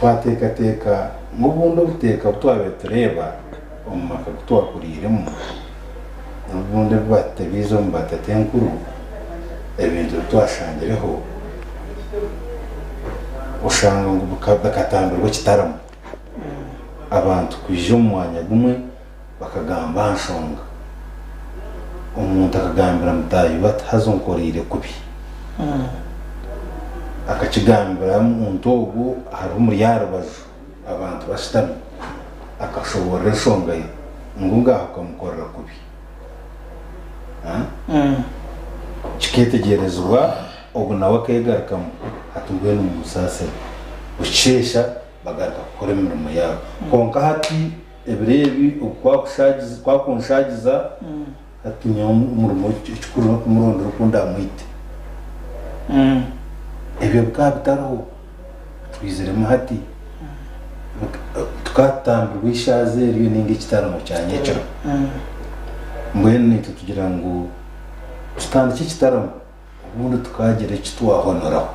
twatekateka mubundo buteka twabe tureba omumaka twakuriremo n'ubundi batebizo mbatatenkuru ebintu twashangireho ushanga ngo bakatambirwa kitaramo abantu kwije umwanya gumwe bakagamba nshonga umuntu akagambira mutayi batazonkorire kubi akakigambira umuntu ubu hari umuryarubazo abantu bashitana akashobora nshonga ngunga akamukorera kubi kiketegerezwa ubu nawe akegarukamo atubwiye n'umusase ucesha bagaruka gukora imirimo yabo konka hati ebirebi ukwakunshagiza hati umurimo w'ikikuru no kumurondera ukunda amwite ebyo bikaba bitariho twizeremo hati tukatambirwa ishaze riyo ninga ikitaramo cya nyecero mbwene tugira ngo tutandike ikitaramo ubundi tukagira icyo tuwahonoraho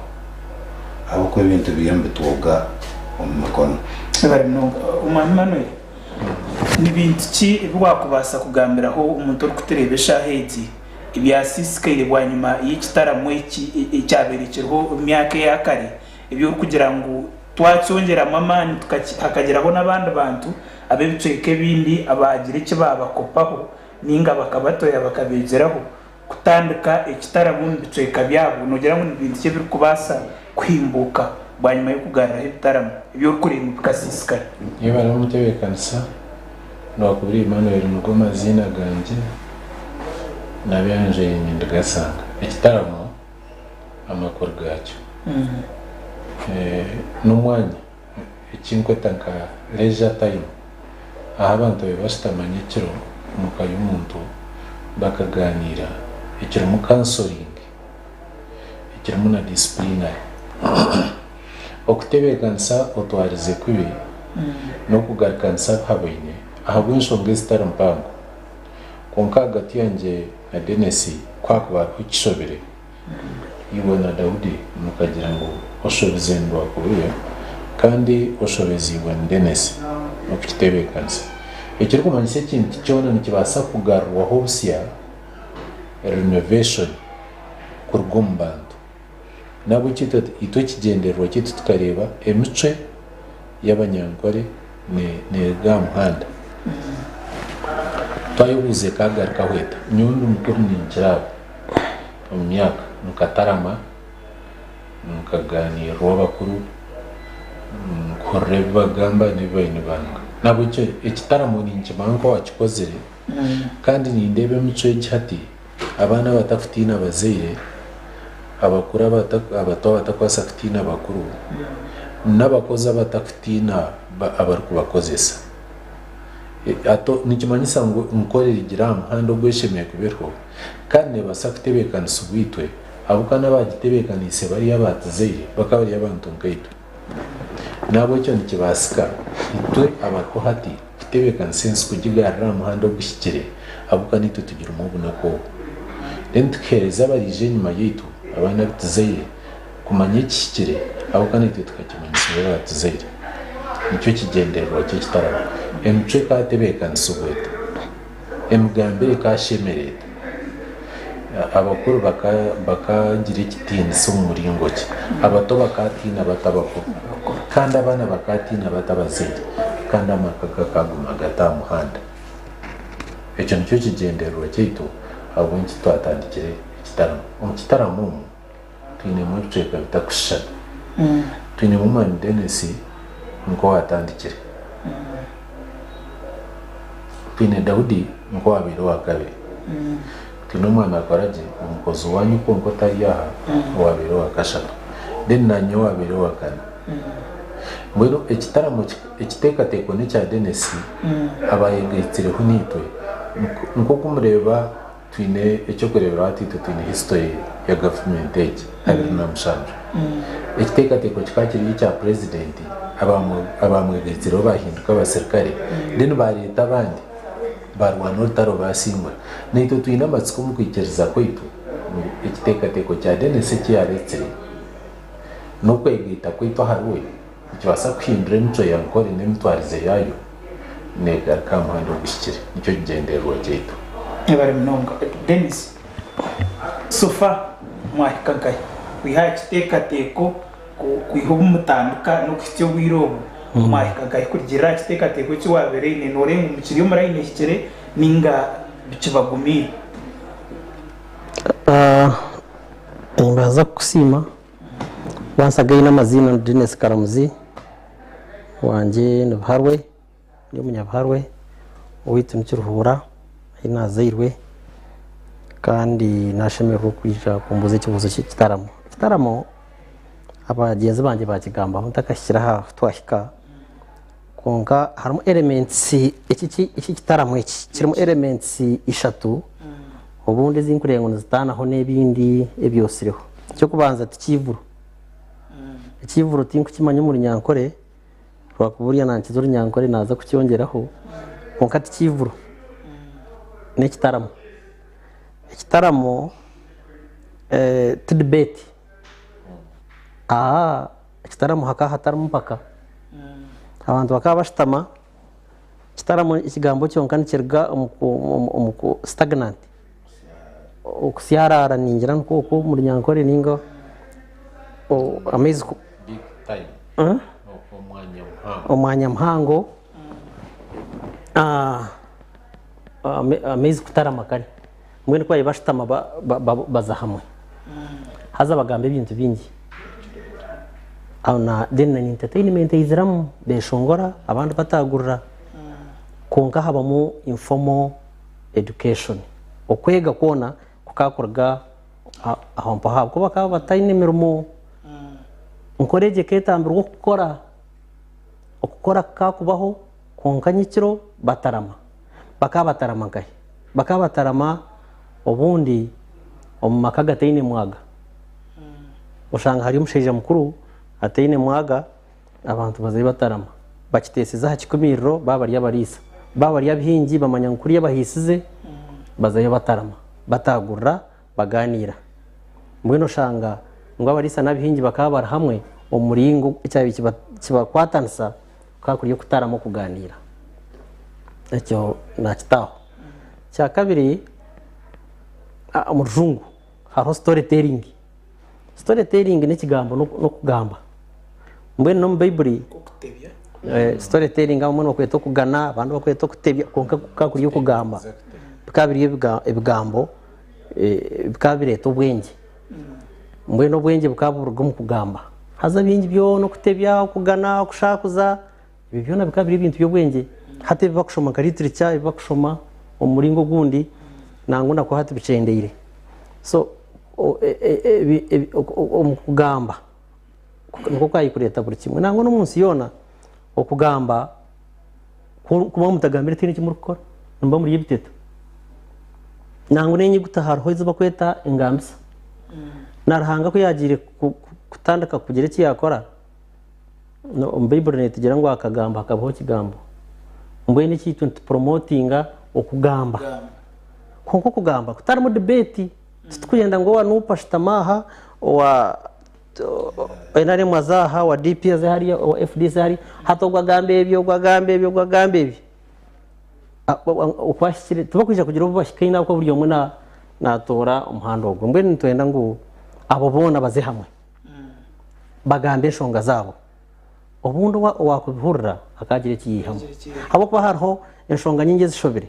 ahubwo ibintu biyombe tuwoga mu mikono umwami Manuel n'ibintu ki wakubasa kugambiraho umuntu uri kuturebesha hezi ibyasisikaire bwa nyuma y'ikitaramo icyaberekeho imyaka ya kare ibyo kugira ngo twacyongeramo amani hakageraho n'abandi bantu abebiceke bindi abagira icyo babakopaho ninga bakabatoya bakabegeraho kutandika ikitaramo biceka byabo nogera ngo ibintu cyo biri kubasa kwimbuka bwa nyuma yo kuganira ibitaramo ibyo kuri bikasisikara iyo baramutebekanisa n'abakubiri Emmanuel nugo mazina ganje nabiyanje nyindi gasanga ikitaramo amakuru gacyo n'umwanya ikinkweta nka leisure time aho abantu bashtamanye kiro mukaye umuntu bakaganira ikiro mu counseling ikiro mu na disciplinary okutebekanisa otwarize kubi no kugarukanisa habaine ahabwo inshonga zitarampango konka hagati yanjye na Denesi kwakuba kukishobere iwe na Daudi mukagira ngo oshobeze ndo akubiye kandi oshobeze iwe na Denesi no kukitebekanisa ikiri kumanyise kintu cyona nikibasa kugarwaho busiya renovation kurgombantu nabo cyito ito kigenderwa cyito tukareba emice y'abanyankore ne gamuhanda twayobuze kagaruka hweta nyundo mukuru ninjira mu myaka mukatarama mukaganira w'abakuru koreba gamba nibayine banga nabo cyo ikitaramo ninjimanko wakikozere kandi nindebe mico y'ihati abana batafutina abazeye abakura abato batakwasaftina bakuru n'abakoza batafutina abari kubakozesa ato nikimanyisa ngo nkorera igiramu hando gweshemeye kuberho kandi basafitebekana subitwe abukana bagitebekanise bari yabatazeye bakabari abantu nkaito nabo cyo nikibasika itwe abako hati kitebekana sense kugigarira mu hando gushyikire abukana ito tugira umubu nako ndentkereza barije nyuma yitu abana bitazeye kumanye kikire abukana ito tukakimanyisa batazeye nicyo kigenderwa cyo kitaramo emce katebekana subweta emugambere kashemereta abakuru bakagira ikitini so muringo cye abato bakatina batabakuru kandi abana bakatina batabazeye kandi amakaga kaguma gatamuhanda icyo nicyo kigenderwa cyito abo nki twatandikire ikitaramo ikitaramo twine mu ceka bitakushana twine mu mani Denesi ngo watandikire twine Daudi ngo wabiro wakabe twine umwana akoraje umukozi wanyu ko ngo tari yaha wabiro wakashatu den nanyo wabiro wakana mbero ikitaramo ikitekateko ni cya Denesi abayegetsire hunitwe nko kumureba twine icyo kurebera atito twine history ya government age ari namushanje ikitekateko kikakiri cya president abamwegetsire bahinduka abasirikare den bareta abandi barwana utaro basingwa nito twine amatsiko mu kwikiriza kwito ikitekateko cya Denesi cyaretse no kwegita kwito haruwe ikibasa kwihindura imico yankore n'imitwarize yayo negaruka mpande gushyikira nicyo kigendererwa cyito bari mnonga Dennis sofa mwahikangaye wihaye kitekateko kuihubu mutanduka no kutyo wirobo mwahikangaye kugira kitekateko cyo wabereye ne nore mu kiri yo marayine kikere ninga bikibagumira imbaza kusima bansagaye n'amazina Dennis Karamuzi wanje n'Buharwe yo munyabuharwe uwita Mukiruhura inazirwe kandi nashemerwa kwija kumbuze kibuzo kitaramo abagenzi banje bakigamba ntakashyira ha twahika konga harimo elements iki kitaramo iki kirimo elements ishatu ubundi zinkurengo zitanaho nebindi ebyosiriho cyo kubanza tikivuru ikivuru tinku kimanye muri nyankore rwakuburiya nankizuri nyankore naza kucyongeraho konka tikivuru ikitaramo tidbeti ikitaramo hatari mpaka abantu bakaba bashitama ikitaramo ikigambo cyonka nikirga umuku stagnant okusyarara ningira nkuko muri nyankore ningo amezi big time omwanya mhango amezi kutarama kare mwene kwa bashitama baza hamwe haza bagambe ibintu bingi na then entertainment iziramu beshongora abantu batagurira konka habamo informal education okwega kona kukakorga aho mpaha ko bakaba batayine mirimo nkoreje ketambirwa okukora kakubaho konka nyikiro batarama bakabatarama obundi omumaka gatayine mwaga ushanga hari umusheja mukuru atayine mwaga abantu bazaye batarama bakiteseza hakikumiriro babarya barisa babarya bihingi bamanya nkuri yabahisize bazaye batarama batagurra baganira mbweno shanga ngo abarisa nabihingi bakabara hamwe umuringo icyabi kibakwatansa kakuriye kutaramo kuganira ecyo nakitaho cya kabiri umurungu haro storytelling ni kigambo no kugamba mbwene no mu Bible storytelling amuntu bakweto kugana abantu bakweto kutebya konka kakuriye kugamba bikabiriye ibigambo bikabireto ubwenge mbwene ubwenge bukaburwa mu kugamba haza bingi byo no kutebya kugana kushakuza ibi byo nabikabiri ibintu by'ubwenge hate bakushoma literature bakushoma umuringo gundi nango nako hate bicendeire so kugamba niko kayikureta buri kimwe nango no munsi yona okugamba kuba mutagambira tini kimuri gukora mba muri yibiteta nango nenye gutahara hoize bakweta ingambisa narahanga ko yagire kutandaka kugira iki yakora no Bible netigera ngo akagamba akabaho kigambo mbwe ni kitu promotinga okugamba konko kugamba kutari mu debate tukugenda ngo wanupa shitamaha wa enare mwazaha wa DP azahari wa FD zahari hatogwa gambe ibyo ukwashire tubakwija kugira ubashikaina uko buri omwe natora umuhando ogwo mbwe nitwenda ngo abo bona baze hamwe bagambe shonga zabo obundi wakubihurira akagira ikiyihamwe abo kwa hariho enshonga nyingi zishobire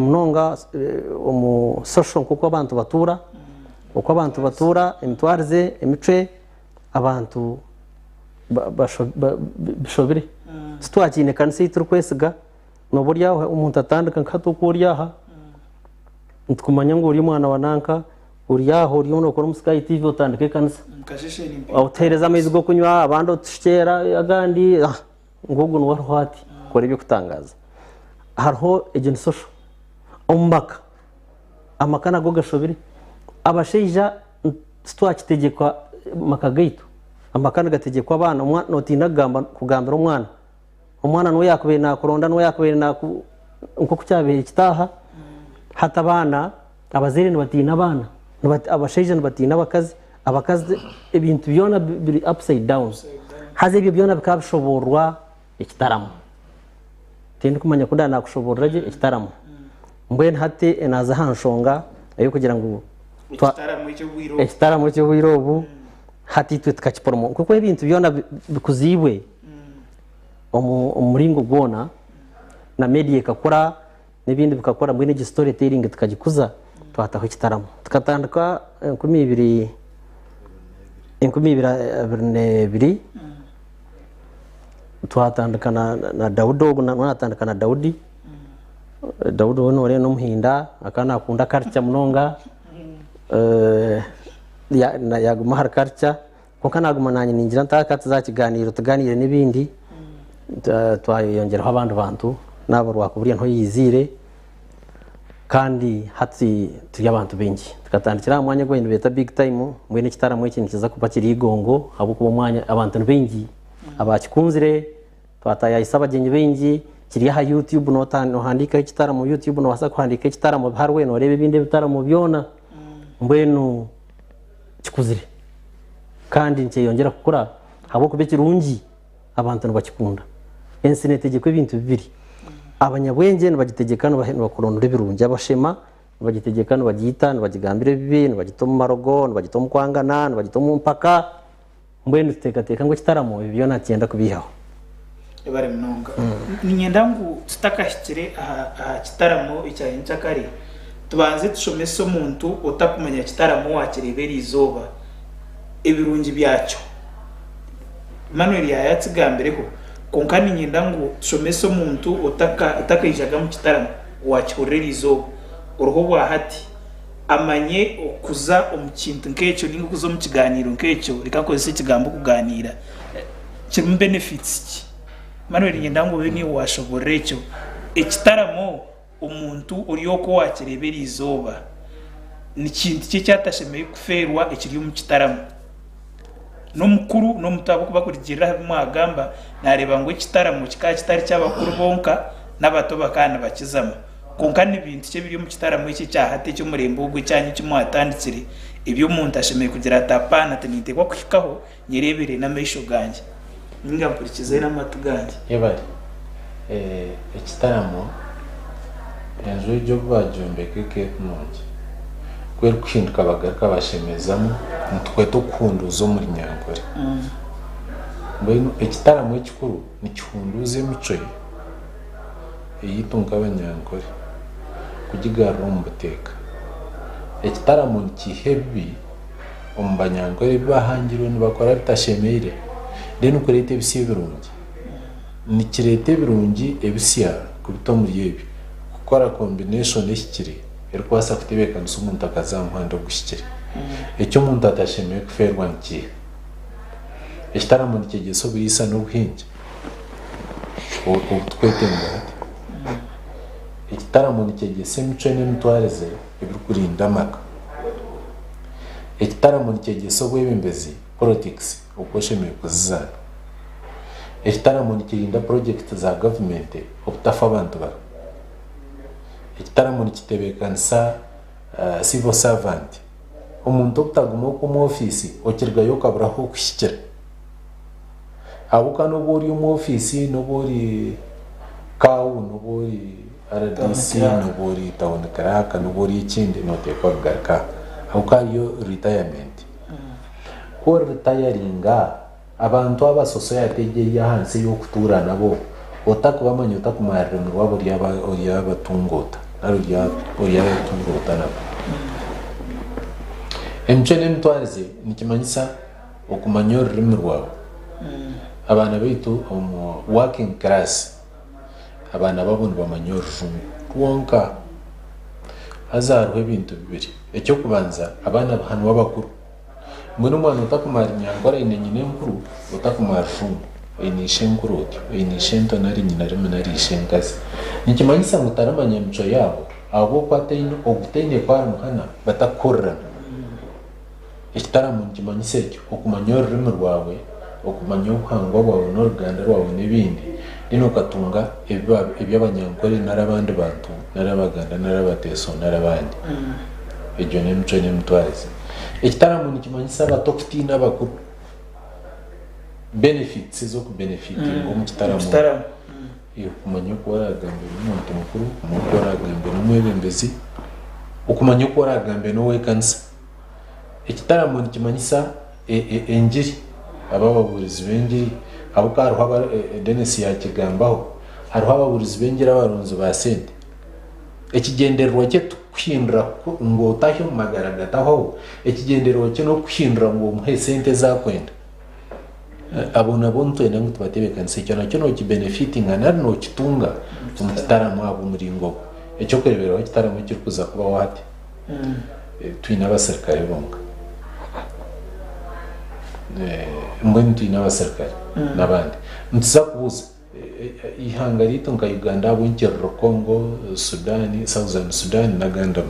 munonga omu social kuko abantu batura emitwarize emice abantu bishobire situakine kanisa yituru kwesiga no burya umuntu atandika nkatukuryaha ntukumanya ngo uri mwana wananka uriyaho uri no kora musikayi TV utandike kanisa utereza amezi go kunywa abandi utushera agandi ngogo no warhati kora ibyo kutangaza hariho agent social umbaka amakana go gashobire abasheija situakitegekwa makagaito amakana gategekwa abana umwana notinda kugambira umwana no yakubeye nakuronda no yakubeye naku uko kucyabere kitaha hata abana abazere nibatina abana abasheija nibatina abakazi ibintu byona biri upside down haze ibyo byona bikabishoborwa ikitaramo tindi kumanya kunda nakushoborera je ikitaramo mbwen hati naza hanshonga ayo kugira ngo ikitaramo cyo wirobu hati twe tukakiporomo kuko ibintu byona bikuzibwe umuringo gona na media ikakora n'ibindi bikakora mbwe n'igi storytelling tukagikuza twataho ikitaramo tukatandika 2022 twatandikana na Daudo natandikana Daudi Daudo nore no muhinda akana akunda culture munonga yaguma har culture ko kana aguma nanye ningira ntaka tuzakiganiro tuganire n'ibindi twayongeraho abantu bantu nabo rwakuburiye nto yizire kandi hati turi abantu bengi tukatandikira mwanya gwe beta big time mwene kitaramo ikintu kiza kuba kiri igongo abo kuba mwanya abantu bengi abakikunzire twataya isaba genye bengi kiri ha YouTube no handika ikitaramo YouTube no wasa kwandika ikitaramo harwe no rebe binde bitaramo byona mbwenu kikuzire kandi nce yongera kukora habo kube kirungi abantu bakikunda ensinetegeko ibintu bibiri abanyabwenge bagitegekana bakurondera birungi abashema bagitegekana bagita bagigambire bibi bagitoma marogo bagitoma kwangana bagitoma mpaka mbwenu tutekateka ngo kitaramo ibyo nacyenda kubihaho ebare mnonga ninyenda ngo tutakashikire aha kitaramo icyaye ncyakari tubanze tushomese umuntu utakumenya kitaramo wakirebera izoba ibirungi byacyo Manuel yayatsigambireho konkani nyenda ngo tushomese umuntu utakayijaga mu kitaramo wakihorera izoba uruho bwahati amanye okuza omukintu nk'ekyo ninga kuza mu kiganiro nk'ekyo rikakozesa ikigambo kuganira kimu benefits Manuel nyenda ngo bini washoborera ekyo ekitaramo umuntu uriyoko wakirebera izoba ni kintu cye cyatashemeye kuferwa ekiri mu kitaramo no mukuru no mutabo kubakurigirira mwagamba nareba ngo ikitaramo kitari cy'abakuru bonka n'abato bakana bakizama konkani ibintu cye biri mu kitaramo iki cyahate cyo murembo ubwo cyanyu cy'umuhatandikire ibyo umuntu ashemeye kugira atapana tenite kwa kwikaho nyirebere n'amesho ganje ningapurikize n'amatuganje yebari ikitaramo yanzu byo bajombeke ke nonje kwera kushinduka bagaraka bashemezamo mutwe to kunduzo muri Nyankore mbeno ikitaramo cy'ikuru ni cyunduze mico yitunga abanyankore kugigarura mu buteka ikitaramo kihebi umbanyankore bahangirwe nibakora bitashemere reno kurete bisi birungi ni kirete birungi ebisiya kubito muri yebi gukora combination y'ikiri erkwasa kutebeka nsumuntu akazamuhanda gushyikira icyo umuntu atashemeye kuferwa nki ikitaramo n'ikigeso bisa n'ubuhinge ubutwetemba ikitaramo n'ikigese mico n'imtwareze ibikurinda maka ikitaramo n'kigeso bw'ebimbezi politics ukoshemeye kuzana ikitaramo n'ikirinda project za government obutafa abantu ba ikitaramo nikitebekanisa civil servant umuntu utaguma ku mu office okirgayo kaburaho kushyikira abuka no bori mu office no bori kawu no bori RDC no bori town karaka no bori ikindi no tekwa garka abuka yo retirement ko retiringa abantu aba society ye yahanse yo kutura nabo otakubamanya otakumarira mu wabo yabatungota oya tungota nabo emchene mtwarize nikimanyisa okumanya ururimi rwawe abana bitu working class abana babona bamanya ururimi rwonka hazaruhe ibintu bibiri ecyo kubanza abana bahanu w'abakuru mwe umwana utakumara Nyankore ine nyine nkuru utakumara rumu inishe nkuroti inishe nto nari nyina rimwe nari ishengazi nikimanyisa mutaramanya mico yabo abo kwateye ogutene kwa muhana batakorana ikitaramo nikimanyisa cyo okumanya ururimi rwawe okumanya ubuhanga bwawe n'uruganda rwawe n'ibindi rino katunga iby'abanyankore n'abandi bantu n'abaganda n'abateso n'abandi ibyo ni mico n'imtwarize ikitaramo nikimanyisa abatofiti n'abakuru benefits zo ku benefiting mu kitaramo iyo kumanya ko waragambe n'umuntu mukuru kumanya ko waragambe n'umwebembezi ukumanya ko waragambe no kansa ikitaramo nikimanyisa enjiri abababurizi bengiri abo karu haba Dennis yakigambaho hariho ababurizi bengiri abarunzu ba sente ikigenderwa cye kwindura ngo utahyo magaragataho ikigenderwa cye no kwindura ngo umuhe sente zakwenda abona bonto ena ngo tubatebekanise cyo nacyo no kibenefiting anari no kitunga mu kitaramo abo muringo icyo kwerebera kitaramo cyo kuza kuba wate twina abasirikare bonga mbweni twina abasirikare nabandi ntiza kubuza ihanga rito nka Uganda abunkerero Congo Sudan Southern Sudan na Uganda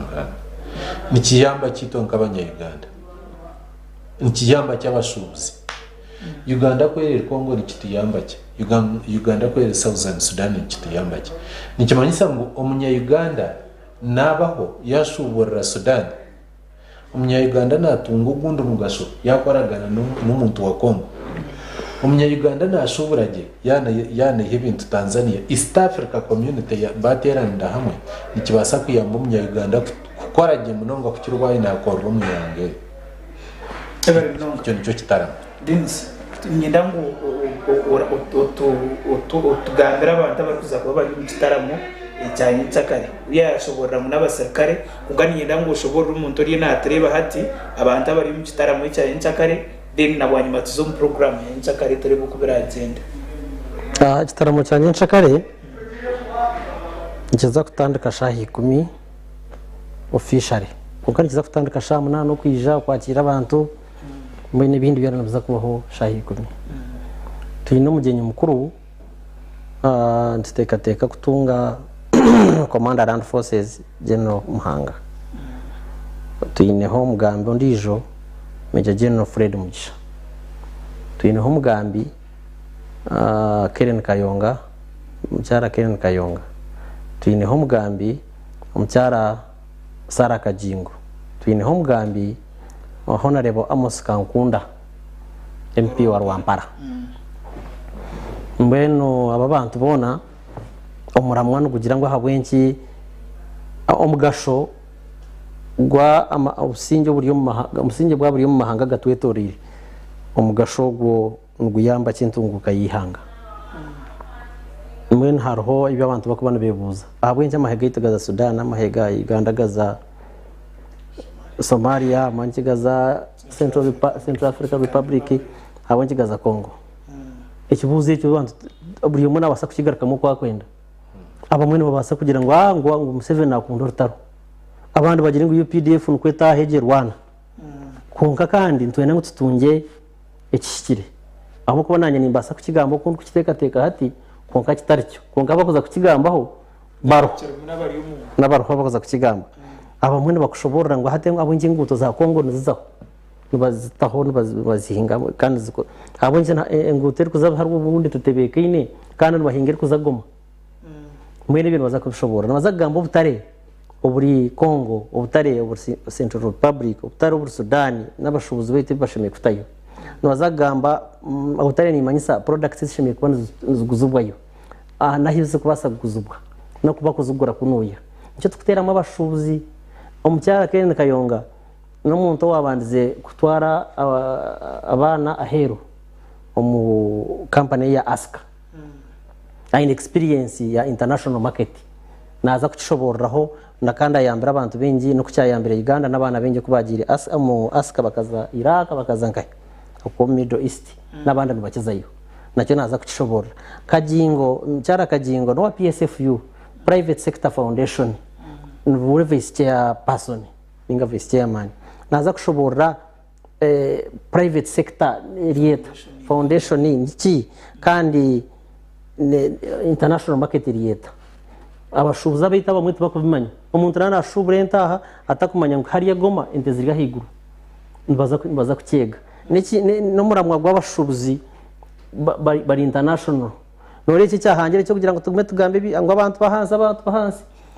nikiyamba kito nk'abanya Uganda nikiyamba cy'abashubuzi Uganda kwerera Congo nikitiyamba cye Uganda kwerera Southern Sudan nikitiyamba cye nikimanyisa ngo umunya Uganda nabaho yashubura Sudan umunya Uganda natunga ugundi mugasho yakoragana n'umuntu wa Congo umunya Uganda nashuburage yana ibintu Tanzania East Africa community ya bateranda hamwe nikibasa kwiyamba umunya Uganda kukorage munonga kukirwaye nakorwa mu yange cyo nicyo kitaramo Dennis ngenda ngo utugambira abantu abakuza kuba bari mu kitaramo cyane cyakare yashobora mu n'abasirikare kuganira ngo ushobora umuntu uri natreba hati abantu bari mu kitaramo cyane cyakare then nabanyuma tuzo mu program ya cyakare turi bukubira agenda igitaramo cyane cyakare nkiza kutandika shahi 10 officially kuko nkiza kutandika shaha 8 no kwija kwakira abantu mwe n'ibindi byaranabuza kubaho shahi 10 tuyino mugenyi mukuru ntiteka kutunga Commander Land Forces General Muhanga tuyineho mugambi ndijo Major General Fred Mugisha tuyineho mugambi Karen Kayonga mucyara Karen Kayonga tuyineho mugambi mucyara Sara Kajingo tuyineho mugambi Honorable Amos Kankunda MP wa Rwampara mbeno aba bantu bona umuramwa no kugira ngo habwenki omugasho gwa ubusinge buri mu mahanga umusinge bwa buri mu mahanga gatwetorire omugasho gwo nguyamba cyintunguka yihanga mbeno harho ibyo abantu bakubana bebuza ahabwenki amahega yitagaza Sudan amahega Uganda gaza Somalia mankigaza Central African Republic habwenki gaza Congo ikibuze cyo bantu buri umwe nabasa kukigaruka kwa kwenda abamwe babasa kugira ngo Museveni akunda rutaro abandi bagira ngo UPDF nukweta hege Rwanda kunka kandi ntwena ngo tutunge ekishikire abo kubonanya nimbasa kukigambo kuntu kukiteka hati kunka kitaricyo kunka bakoza kukigambaho baro nabaro bakoza kukigamba abamwe bakushobora ngo hate abo ngi nguto za Kongo nizaho nibazitaho nibazihinga kandi ziko abo ngi ngutere kuzaba hari ubundi tutebeke ine kandi nibahingire kuzagoma mwene bintu bazakubishobora nabazagambo butare oburi Congo obutare oburi Central Republic obutare oburi Sudan n'abashubuzi bete bashimiye kutayo nabazagamba obutare ni manyisa products zishimiye kubona ziguzubwayo nahize kubasa kuguzubwa no kuba kuzugura kunuya nicyo tukuteramo abashubuzi omucyara Karen Kayonga n'umuntu wabandize kutwara abana ahero omu company ya Aska line experience ya international market naza kucishoboraho nakanda yambira abantu bengi no kucyayambira Uganda nabana bengi kubagire Aska bakaza Iraq bakaza nkaye uko Middle East nabandi bakizayo nacyo naza kucishobora Kajingo cyara Kajingo no PSFU private sector foundation n'ubu vice chairperson ninga vice chairman naza kushobora private sector rieta foundation niki kandi international market rieta abashubuza bita bamwe tubakubimanya umuntu rana ashubure ntaha atakumanya ngo hariya Goma inteziriga higuru nibaza kucyega niki no muramwa gw'abashubuzi bari international nore iki cyahangire cyo kugira ngo tugume tugambe ngo abantu bahanze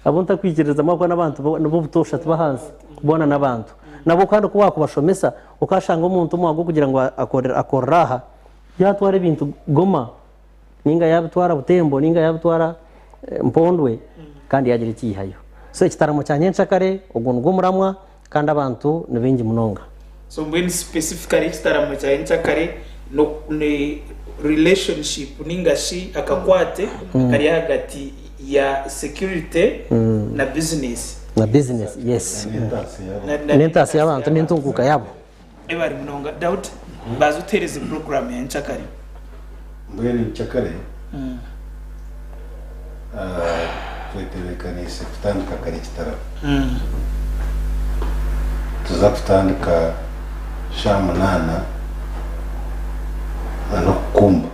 abonta kwikireza amako n'abantu nabo butosha tubahanze bona n'abantu nabo kandi ko wakubashomesa ukashanga umuntu mwago kugira ngo akoraha yatwara ibintu Goma ninga yabitwara Butembo ninga yabitwara Mpondwe kandi yagira ikihayo so ikitaramo cya Nyenshakare ubwo ngo muramwa kandi abantu ni bingi munonga so when specifically ikitaramo cya Nyenshakare no ne relationship ningashi akakwate kari hagati ya security na business yes n'entasi y'abantu n'intunguka yabo ebari munonga doubt bazutereze program ya Nyenshakare mbwene Nyenshakare tweterekanise kutandika kare ikitaramo tuza kutandika sha munana ano kumba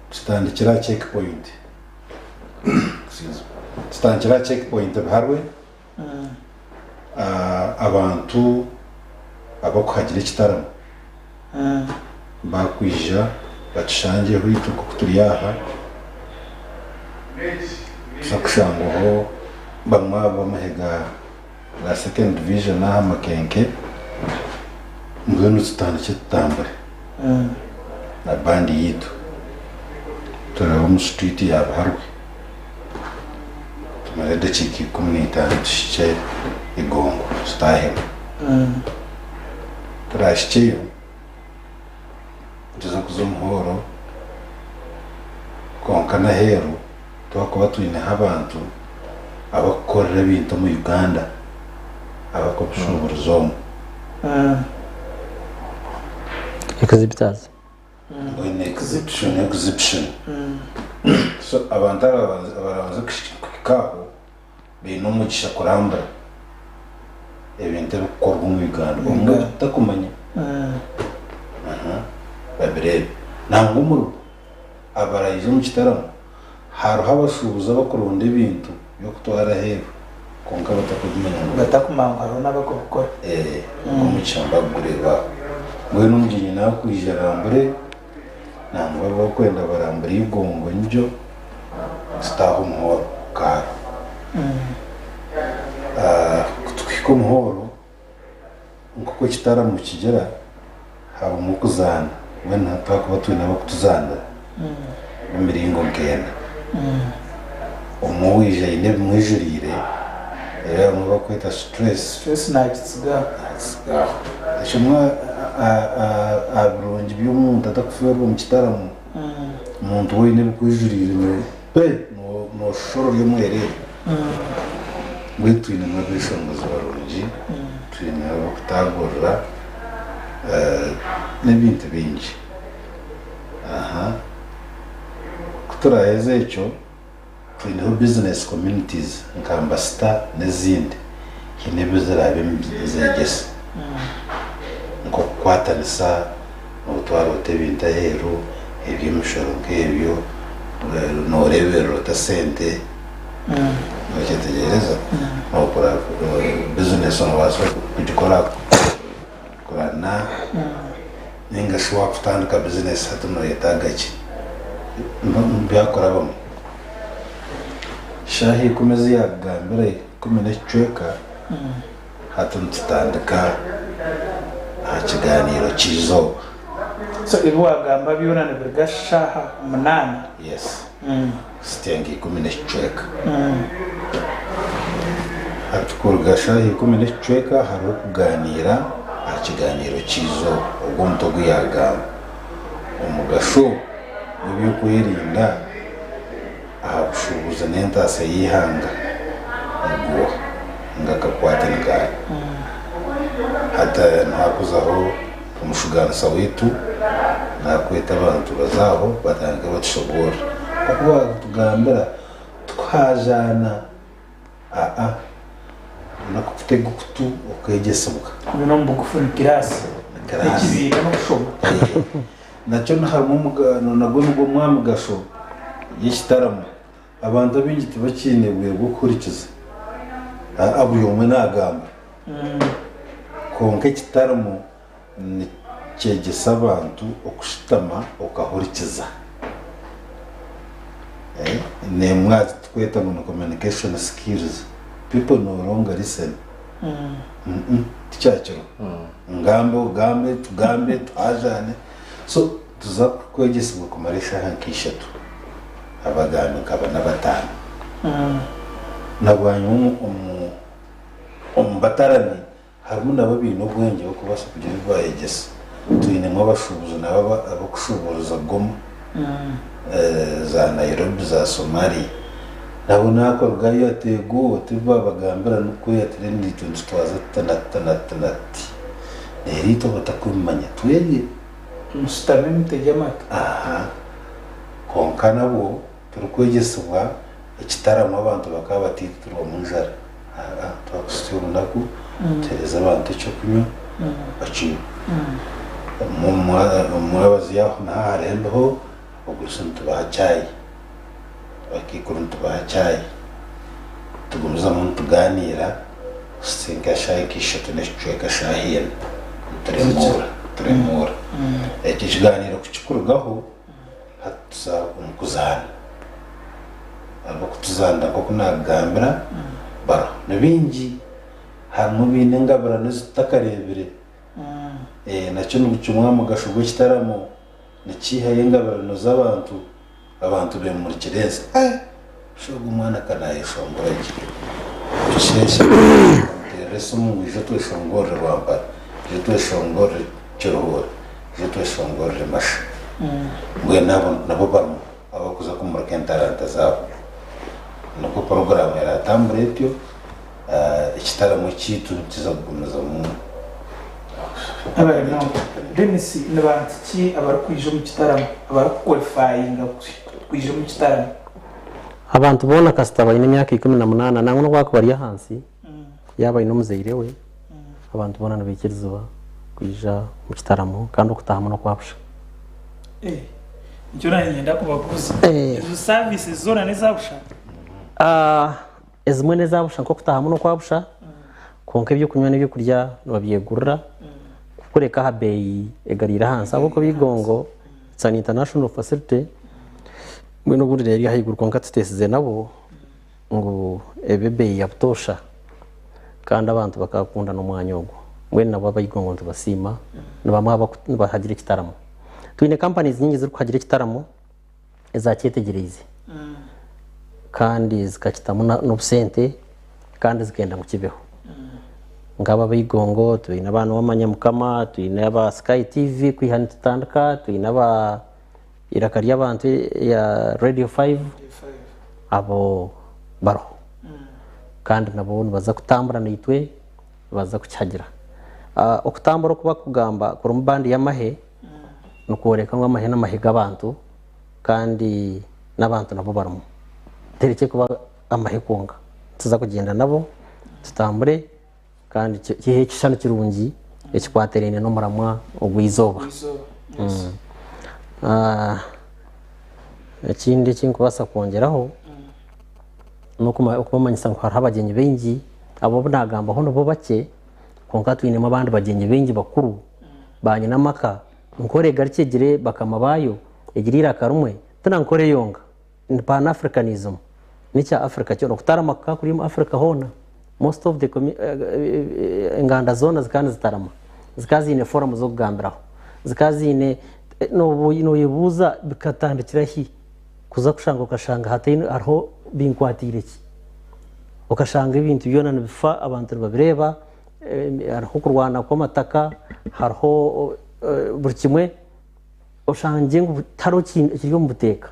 tutandikira checkpoint tutandikira checkpoint biharwe abantu abakuhagira ikitaramo bakwija batushangiye hwitu kuturi yaha tuzakushangaho bamwe bamahega la second division n'aha Makenke mbwenu tutandike tutambure na bandi yitu turaba mu street ya Buharwe tumare dakika 15 tushike Igongo tutahema turashikeyo tuza kuzumuhoro konkana hero twakuba twine abantu abakorera ibintu mu Uganda abakopshuburuzomo exhibitors when exhibition so abantu abaranze kikaho bino mugisha kuramba ebintu bikorwa mu Uganda umwe takumanya babirebe ntabwo muri abarayizo mu kitaramo haruho abashubuza bakurunda ibintu byo kutwara hero konka batakumanga n'abakokora umucyamba gureba mwe numgiye nawe kwijarambure ntabwo baba kwenda barambura Igongo njyo staho muhoro ka kutwiko muhoro nkuko kitaramo kigera haba mu kuzana wena twakuba tuna bakutuzana miringo ngenda umuwije ine mwijurire era mu bakwita stress nakitsiga ashimwa abrungi by'umuntu atakufuye mu kitaramo umuntu we ine kwijurire no shoro y'umwere ngwitwine n'abishongoza barungi twine bakutagorra n'ibintu bingi kuturaheze icyo twineho business communities nka Ambassador n'izindi hinebe zirabe zegese nko kwatanisa ubutwaro tebinta hero eby'imishoro nk'ebyo norebera utasente nokitegereza nokora business onwaso kugikora kurana ninga shwa kutandika business hatuno yetagachi byakora bamwe shahi kumezi yagambire kumene chweka hatun tutandika hakiganiro kizo so ibu wagamba byonane bigashaha munana yes stengi kumene chweka hatukurga shahi kumene chweka haru kuganira hakiganiro kizo ubwo mutogo yagamba umugasho ibyo kwirinda abushubuza n'entase yihanga ngo ngakakwate nga hata ntakuzaho umushuganisa witu nakwita abantu bazaho batanga batishobora kuba tugambira twajana nakufitega kutu ukegesebuka bino mbugufunikirasi ikibira no kushoba nacyo harimo umugano nabwo nubwo mwami gasho y'ikitaramo abantu b'ingiti bakinebuye gukurikiza abuyomwe nagamba konke kitaramo ni cyegesa abantu okushitama okahurikiza ne mwazi tweta mu communication skills people no longer listen ticyakiro ngambe ugambe tugambe twajane so tuza kwegesibwa kumara isaha nk'eshatu abagambi nkaba n'abatanu nabanye batarani harimo n'ababiri n'ubwenge bwo kubasha kugira bayegesa tuyine nk'abashubuzi nabo abakushubuza Goma za Nairobi za Somalia nabo nakorwa yatego tiba bagambira nuko yatirindi tuntu twaza tanati nerito batakumanya twege musitame mutegemato konka nabo turukwegesubwa ikitaramo abantu bakaba batiturwa mu njara twakusura nako tereza abantu cyo kunywa baciye mwabazi yaho naharembeho ugusuntu bacayi bakikuruntu bacayi tugumiza mu tuganira singa shayi kishatu n'icweka shahiyana turemura ikiganiro kukikurgaho hatuza umukuzana abo kutuzanda ko kunagambira bara nabingi harimo bine ngabara n'izitakarebere nacyo n'ubucumwa mu gashugo kitaramo nakihaye ngabarano z'abantu be muri kireza shogo umwana kanaye shongora iki tusheshe reso mu bijo tweshongora rwamba je tweshongora cyorohora je tweshongora masha mwe nabo barmo abakuza kumura kentaranta zabo nuko program era tambretyo ikitaramo kitu kizagumiza mu abana Denis n'abantu ki abarukwije mu kitaramo abarukwalifyinga kwije mu kitaramo abantu bona kasitaba ine myaka 18 nango no kwakubari hansi yaba ino muzeire we abantu bona nabikirizo kwija mu kitaramo kandi okutahamo no kwapusha icyo nanyenda kubakuza izo services zona nezabusha ezimwe nezabusha nko kutahamo no kwapusha konke byo kunywa n'ibyo kurya babyegurira kureka habeyi egarira hansi aboko bigongo it's an international facility mwino buri rero hayigurwa nka tutesize nabo ngo ebebeyi yaptosha kandi abantu bakakunda no mwanyogo mwene nabo abayigongo ntubasima nabamwe bahagira kitaramo twine companies nyingi ziri kuhagira kitaramo ezakyetegereze kandi zikakitamo n'obusente kandi zigenda mu kibeho ngaba bayigongo tuyina abantu b'amanyamukama tuyina aba Sky TV kwihana tutandika tuyina aba irakari y'abantu ya Radio 5 abo baro kandi nabo baza kutambura nitwe baza kucyagira okutambura kuba kugamba kuri mbandi y'amahe nukoreka ngo amahe n'amahiga abantu kandi n'abantu nabo baramo tereke kuba amahe kunga tuza kugenda nabo tutambure kandi kihe kishano kirungi ekikwaterene no muramwa ogwizoba ekindi kinkubasa kongeraho nuko kumanyisa ngo hari abagenyi bengi abo bunagamba hono bo bake konka twine mu bandi bagenyi bengi bakuru banye namaka nkore garikegire bakama bayo egirira karumwe tana nkore yonga ni pan africanism nicya Africa cyo kutaramaka kuri mu Africa hona most of the nganda zona zikana zitarama zikazine forum zo kugambiraho zikazine no yibuza bikatandikira hi kuza kushanga ukashanga hatine arho binkwatire ki ukashanga ibintu byona bifa abantu babireba arho kurwana kwa mataka harho buri kimwe ushangiye ngo taro kiriyo mu buteka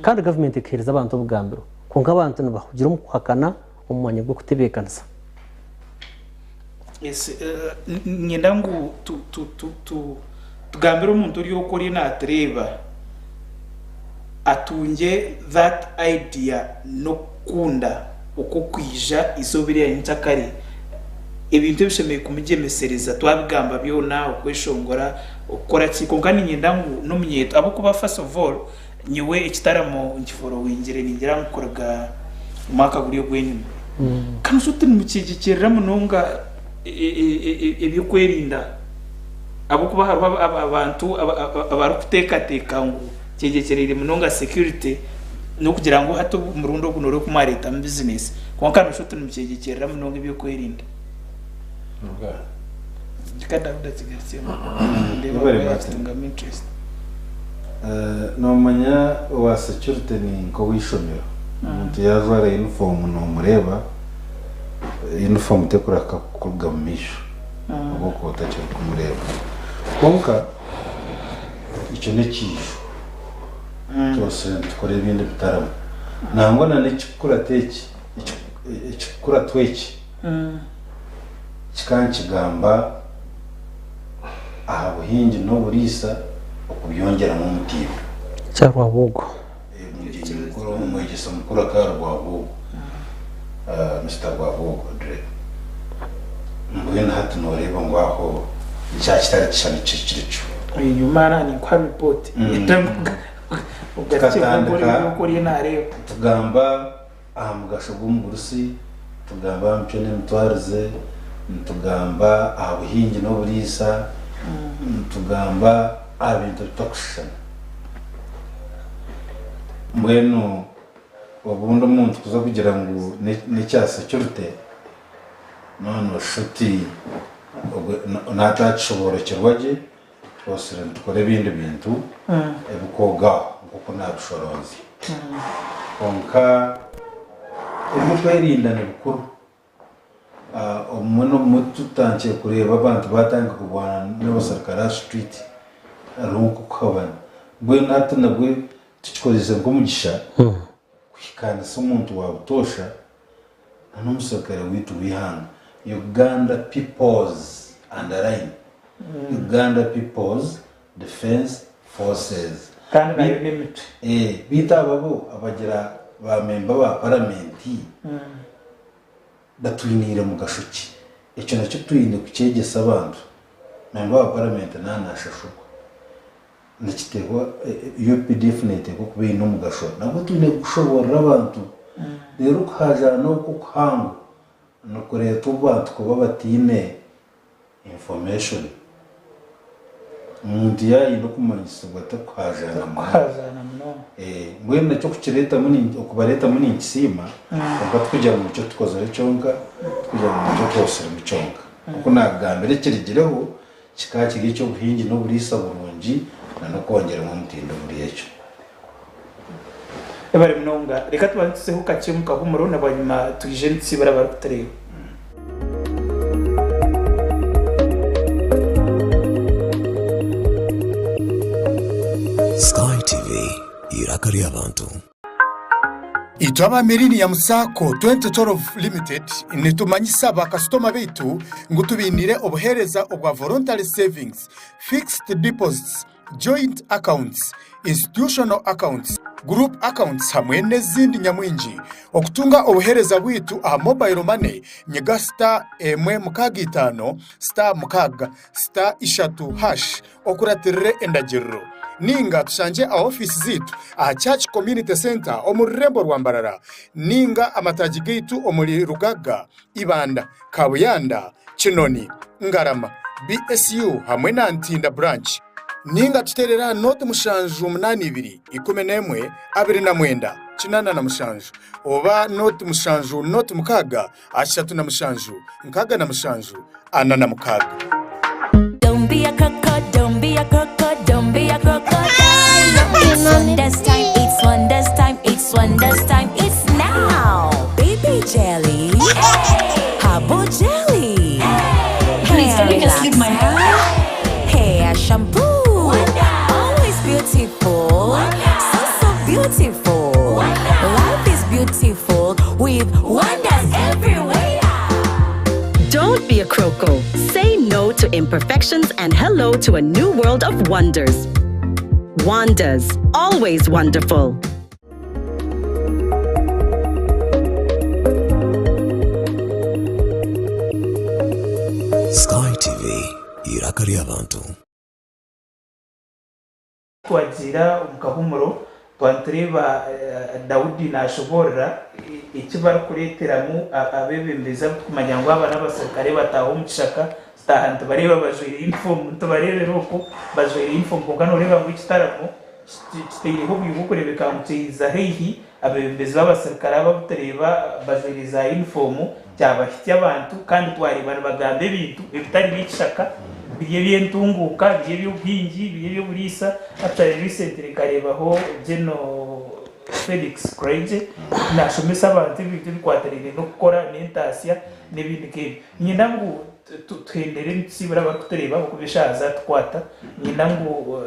kandi government ikereza abantu bugambiro konka abantu bahugira mu kuhakana umwanya bwo kutebekanza ngenda ngo tugambira umuntu uri ukuri natreba atunge that idea no kunda uko kwija izobiriya ntakare ibintu bishemeye kumugemesereza twabigamba byona ukweshongora ukora kikonka ngenda ngo no munyeto abo kuba first of all nyiwe ikitaramo ngiforo wingire ningira nkoraga umwaka guriyo gwenyine kandi sote mukigikirira munonga ebyo kwerinda abo kuba abantu abarukuteka ngo cyegekerere munonga security no kugira ngo hato murundo gunoro kumareta mu business konka no sote mukigikirira munonga ebyo kwerinda kada udatsigasema Very ndeba much. yatunga interest nomanya wa security ni nko wishomero umuntu yazwara uniform nomureba uniform tekura kakuga mu misho ubwo utacyo kumureba konka icyo ne kisho cyose tukore ibindi bitaramo nangwa na n'ikikura teki ikikura tweki kikankigamba aha buhingi n'oburisa okubyongera mu mutiba cyarwa bugo mukuru umwegesa mukuru akarwa bugo Mr. Gwabugo Dre mbwena hatu noreba ngwaho cyakitari cyane cikiricu inyuma nani kwa report ugatandika ukuri nareba tugamba amugasho gumburusi tugamba mpene mtwarize tugamba abuhingi n'oburisa tugamba abintu bitakushana mbwenu ubundi umuntu kuza kugira ngo n'icyasa cy'urute none shuti natachoborokerwaje twose dukora ibindi bintu ebikoga kuko nabishorozi konka imutwerindana bikuru umuntu mututangiye kureba abantu batanga kubana n'abasirikare street aruko kabana bwe natanabwe tukikozeza ngomugisha kwikana somuntu wabutosha n'umusirikare witu wihanga Uganda People's Underline Uganda People's Defense Forces kandi nayo limit bita babo abagira ba member ba parliamenti batwinire mu gashuki icyo nacyo twine kucyegesa abantu member ba parliament nanashashukwa nikitego UPDF netego kubino mu gasho nabo twine gushobora abantu rero kuhaja no kuhango no kureta abantu kuba batine information mundiya ino kumanyisa batakwajana no mwene cyo kukireta munini okubareta munini kisima bakatujya mu cyo tukoze cyonka kujya mu cyo twose mu cyonka kuko nagambere kirigireho kikakiri cyo buhingi no burisa burungi no kongera mu mutindo muri yecho ebare mnonga reka tubanze ho kakimuka humuro nabanyuma tuje nsibara barutareba Sky TV irakari abantu Itwaba Millennium Sacco 2012 Limited nitumanyisa bakastoma betu ngutubinire obuhereza obwa voluntary savings, fixed deposits, joint accounts, institutional accounts, group accounts hamwe n'ezindi nyamwingi okutunga obuhereza bwitu aha mobile money nyiga star emwe mukaga itano star mukaga star ishatu hash okuratirire endagiriro ninga tushanje a office zitu a Church Community Center omurembo rwambarara ninga amataji gitu omuri Rugaga Ibanda Kabuyanda Kinoni Ngarama BSU hamwe na Ntinda branch ninga tuterera note mushanju 82 11 29 kinana na mushanju oba note mushanju note mukaga ashatu na mushanju nkaga na mushanju ana na mukaga. Don't be a crocodile, don't be a crocodile, don't be a crocodile. It's Wonders time, it's Wonders time, it's Wonders time, it's now. Baby jelly, hey. Habo jelly, hey. Please don't make us leave my house. Hair shampoo, Wonder. Always beautiful, Wonder. So beautiful. Wonder. Life is beautiful with wonders everywhere. Don't be a croco. Say no to imperfections and hello to a new world of wonders. Wonders, always wonderful. Sky TV irakari abantu twagira umukahumuro twantreba Daudi nashoborera ikibara kureteramu abebembeza kumanya ngo abana basirikare bataho mukishaka stahantu bareba bajwira uniform tubarebe roko bajwira uniform kugano reba ngo ikitaramo kitiriho biyukurebe kamutiza hehi abebembeza b'abasirikare ababutereba bajwiriza uniform cyabahitya abantu kandi twareba bagambe ibintu bitari bishaka biye byentunguka biye by'ubwingi biye by'uburisa atari recently karebaho Geno Felix Craig nashomesa abantu ibintu bikwatarire no gukora n'intasiya n'ibindi ke nyina ngo twendere nsibura bakutureba ukubishaza twata nyina ngo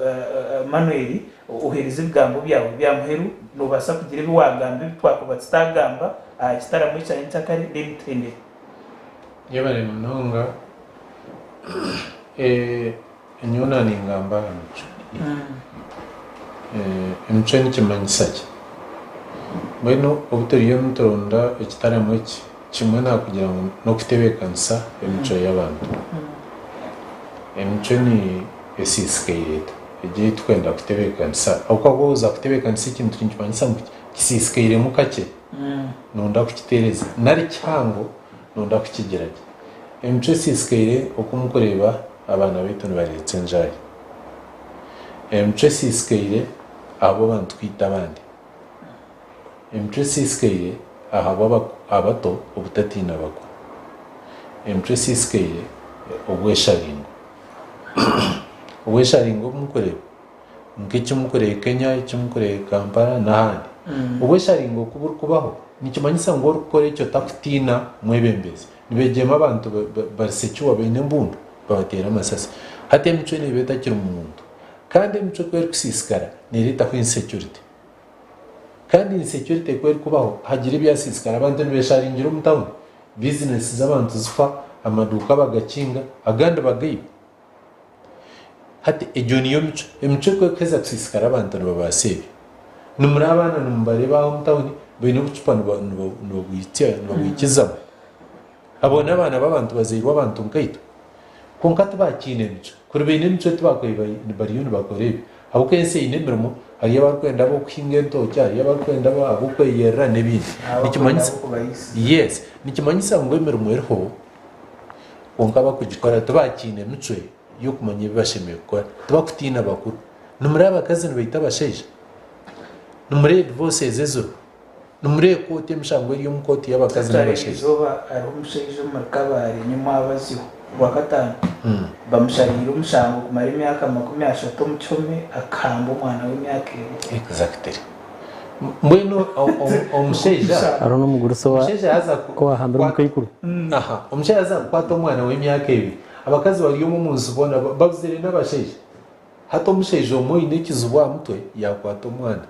Manuel uhereze ibigambo byawe byamuheru nubasa kugira ibiwagambe twakubatse tagamba kitaramo cyane cyakare n'imtende yabare munonga inyona ni ngamba amico emico ni kimanyisaki mweno obuturiyo mutoronda ikitaramo kimwe nakugira ngo no kutebekanisa emico y'abantu emico ni esisikeireta igihe twenda kutebekanisa ahubwo uza kutebekanisa ikintu kimanyisa kisisikeire mu kake nonda kukitereza nari cyango nonda kukigerage emico esisikeire okumukoreba abana betu nibaretse njaye emico esisikeire abo bantu twita abandi emico esisikeire ahabo abato obutatina bakwa emico esisikeire obwesharingo mukoreba nk'ekimukoreye Kenya ekimukoreye Kampala n'ahandi obwesharingo kubaho nikimanyisa ngo orukore icyo takutina mwebembezi nibegema abantu barisekiwa bene mbundu babatera amasasi hati emico nibeta kiri umuntu kandi emico kweri kusisikara nireta ku insecurity kandi insecurity kweri kubaho hagira ibyasisikara abantu nibesharingira mu town business z'abantu zifa amaduka bagakinga agandi bagayiba hati ejo niyo mico emico kweza kusisikara abantu babasebe numuri abana numbareba mu town bene ubucupa nubwikizamo abona abana b'abantu bazirwa abantu nkaito konka tubakine mico kuri bene mico tubakoreba bariyo bakorebe abo kense inemirimo ari abakwenda bo kwinga ntoki ari abakwenda abo kweyera nebindi nikimanyisa yes nikimanyisa ngo imirimo eriho konka bakugikora tubakine mico yo kumanya bibashimiye gukora tubakutina bakuru numuri abakazi nibita basheje numuri bose zezo numure kote mshango yo mukoti y'abakazi n'abasheje zoba ari umusheje mu kabari nyuma abaziho wa gatanu bamusharira umushango kumara imyaka 30 mu cyome akamba umwana w'imyaka exactly mweno omusheje ari no muguruso wa ko wahambira umukayikuru aha omusheje aza kwata umwana w'imyaka 2 abakazi bari yo mu munsi bona babuzire n'abasheje hato omusheje omoine kizubwa mutwe yakwata umwana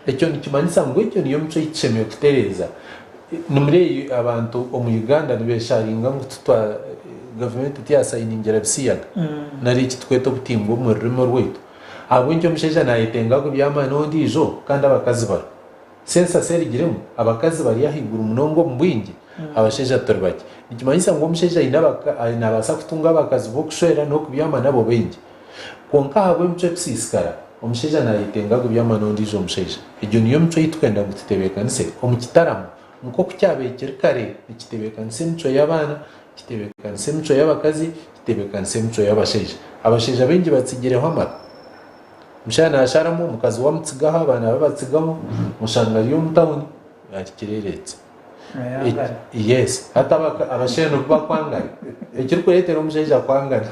ekyo nikimanyisa ngo ekyo niyo mico yichemeye kutereza numure abantu mu Uganda nibesharinga ngo tutwa government tiyasayiningira bisiyaga nari kitweto butimbo mu rurimo rwetu abo njyo musheja nayitenga ko byamana ondijo kandi abakazi bara sensa serigiremo abakazi bari yahigura umunongo mbwingi abasheja torbaki nikimanyisa ngo musheja inabasa kutunga abakazi bo kushera no kubyamana nabo bengi konka habo mico kusisikara omusheja nayitenga ko byamana ondijo musheja ejo niyo mico yitwenda gutitebekanise omukitaramo nko kucyabekera kare ikitebekanise mico y'abana kitebekanise mico y'abakazi kitebekanise mico y'abasheja abasheja bengi batsigireho amara mushana asharamo mukazi wa mutsigaha abana babatsigamo mushanga yo mutawuni yakireretse yes hata abasheno bakwangana ekiriko yetero musheja kwangana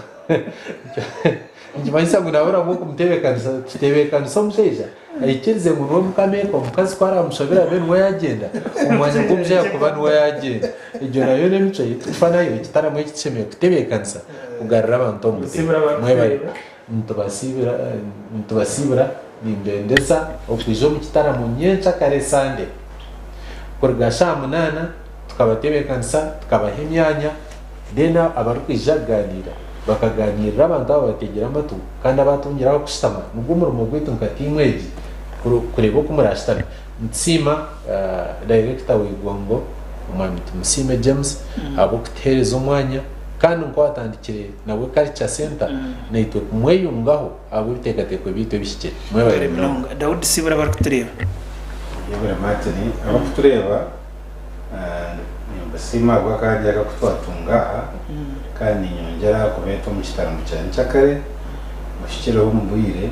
njimanyisa ngo nabora ngo kumtebekanisa kitebekanisa musheja ayikirize ngo no mukameko mukazi kwara mushobera bene we yagenda umwanya kumje yakuba no yagenda ijo nayo ne mico yitufana yo kitaramo ikicemeye kutebekanisa kugarura abantu mu mwebare ntubasibira nimbendeza okwijo mu kitaramo nyenca kare sande kurgasha munana tukabatebekanisa tukabaha imyanya dena abarukwijaganira bakaganirira abantu abo bategera amatu kandi abatungiraho kushitama nubwo umurimo gwitu nkatimweji kureba ko murashitama ntsima director w'Igombo umwami Tumusime James abo kutereza umwanya kandi ngo atandikire nawe culture center naitwe kumweyungaho abo bitegatekwe bito bishike mwebare Mlonga Daud Sibura bari kutureba yebura matini abo kutureba nimbasima gwakajya gakutwatunga kandi nyongera kubeto mu kitaramo cyane cyakare bashikiraho mubuyire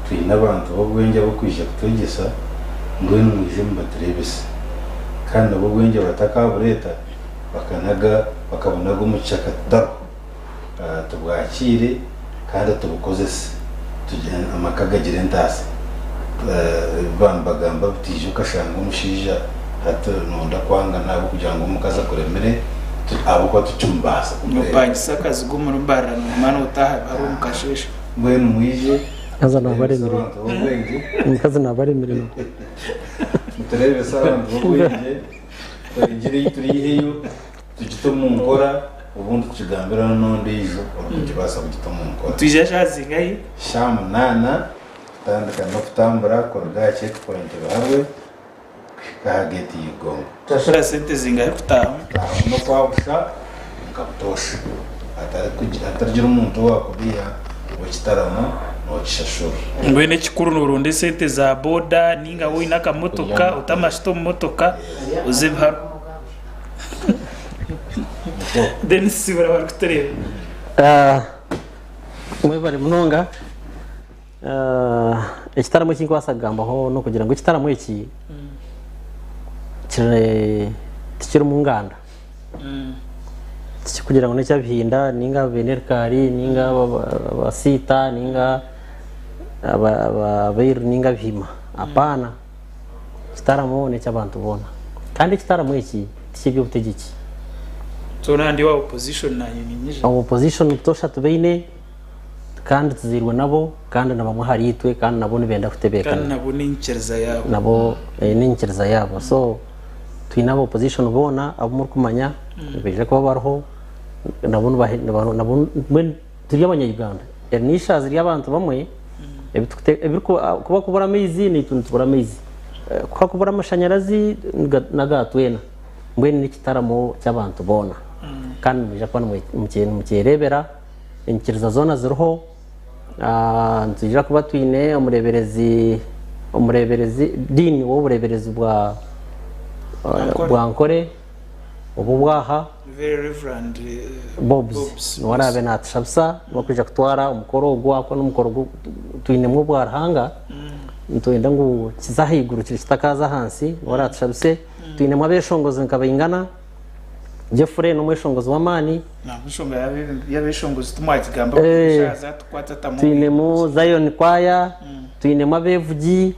twina abantu bo bwenge bo kwije kutugisa ngo n'umwize mbaterebese kandi abo bwenge bataka bureta bakabonaga umugisha kataro tubwakire kandi tubukozese tugenda amakagagira ntase bambagamba butije ukashanga umushija hato nonda kwanga nabo kugira ngo mukaza kuremere abo kwa tucumbasa mupangisa akazi gumurubara mwana utaha bari umukashisha mwe mwije kaza nabaremere kaza nabaremere muterebe sabantu bwenge ingire yituriyeyo tugitomu nkora ubundi tukigambira nonde ijo urukibasa kugitomu nkora tuje shazingayi shamu nana tandika no kutambura korgache kuponte bawe kahageti yigongo tashara sente zingahe kutaha no kwabusha nkabutosha atargira umuntu wakubiya wakitarama nokishashura ngwene kikuru n'urundi sente za boda ninga wowe nakamotoka utamashito motoka uzebharo Dennis sibara bakutereba mwe bari munonga ikitaramo cy'inkwasagamba no kugira ngo ikitaramo iki kiri mu nganda kugira ngo n'icyabihinda ninga benerkari ninga abasita ninga ababeru ninga bihima apana ikitaramo n'icyabantu bona kandi ikitaramo iki kibyo butegeki tonandi wa opposition na nyinyi opposition tosha tubeine kandi tuzirwa nabo kandi nabamwe haritwe kandi nabo nibenda kutebeka kandi nabo n'inkereza yabo nabo n'inkereza yabo so twinabo opposition bona abo muri kumanya beje kuba bariho nabo turi abanyayuganda nishazi ry'abantu bamwe kuba kubura amezi ni tuntu tubura amezi kuba kubura amashanyarazi nagatwena mbwe n'ikitaramo cy'abantu bona kandi muje kubona mu kirebera inkereza zona ziriho nzira kuba twine umureberezi dini w'ubureberezi bwa nkore ubu bwaha very reverend Bobs warabe natshabsa bakwija kutwara umukoro gwako n'umukoro twinemo bwarahanga ntwenda ngo kizahiguru kitakaza hansi waratshabse twinemo abeshongozi nkabayingana Jeffrey no mweshongozi w'amani na mushonga yabeshongozi tumwakigamba kushaza tukwatata mu twinemo Zion kwaya twinemo abevugi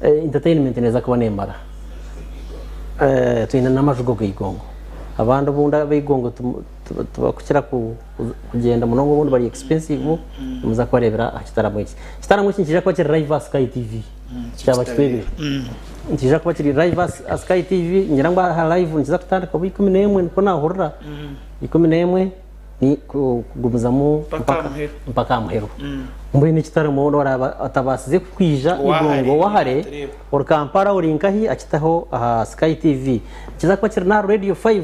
entertainment neza kubonembara twine n'amajugo g'igongo abantu bunda b'igongo tubakukira kugenda munongo bundi bari expensive muza kwarebera akitaramo iki kije kwa kiri live Sky TV cyaba twebwe kije kwa kiri live Sky TV nyirangwa ha live nziza kutandika ku 11 ko nahurira 11 ni kugumuzamo mpaka muhero mbuye n'ikitaramo n'ora atabasize kwija igongo wahare or Kampala urinkahi akitaho Sky TV kiza kwa kiri na Radio 5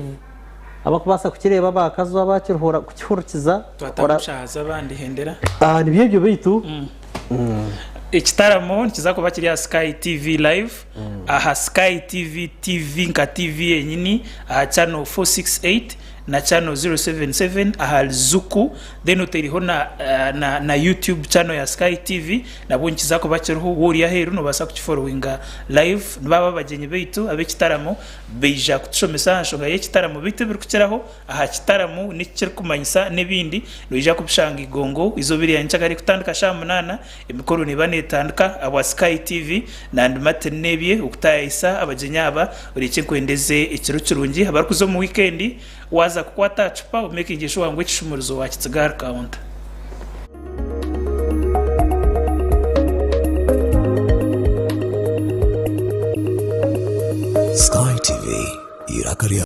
abakubasa kukireba bakazo abakirhora kukihurukiza twatabushaza abandi hendera ni byo bitu ikitaramo kiza kuba kiri Sky TV live aha Sky TV nka TV yenyini aha channel 468 na channel 077 aha Zuku then utiriho na YouTube channel ya Sky TV nabo nkiza kuba kiriho wuri yaheru no basa kukifollowinga live baba bagenye beitu abekitaramo beija kutushomesa nshonga yekitaramo bitu birukiraho aha kitaramo nikiri kumanyisa nebindi noija kubishanga igongo izo biri yanchagari kutandika shamunana emikoro ni bane tandika aba Sky TV nandi maternebye ukutayisa abajenyaba uri kwendeze ikiro kirungi abari kuzo mu weekend waza kukwata chupa umaking sure ngo ikishumuruzo wa kitsigar counter Sky TV irakaria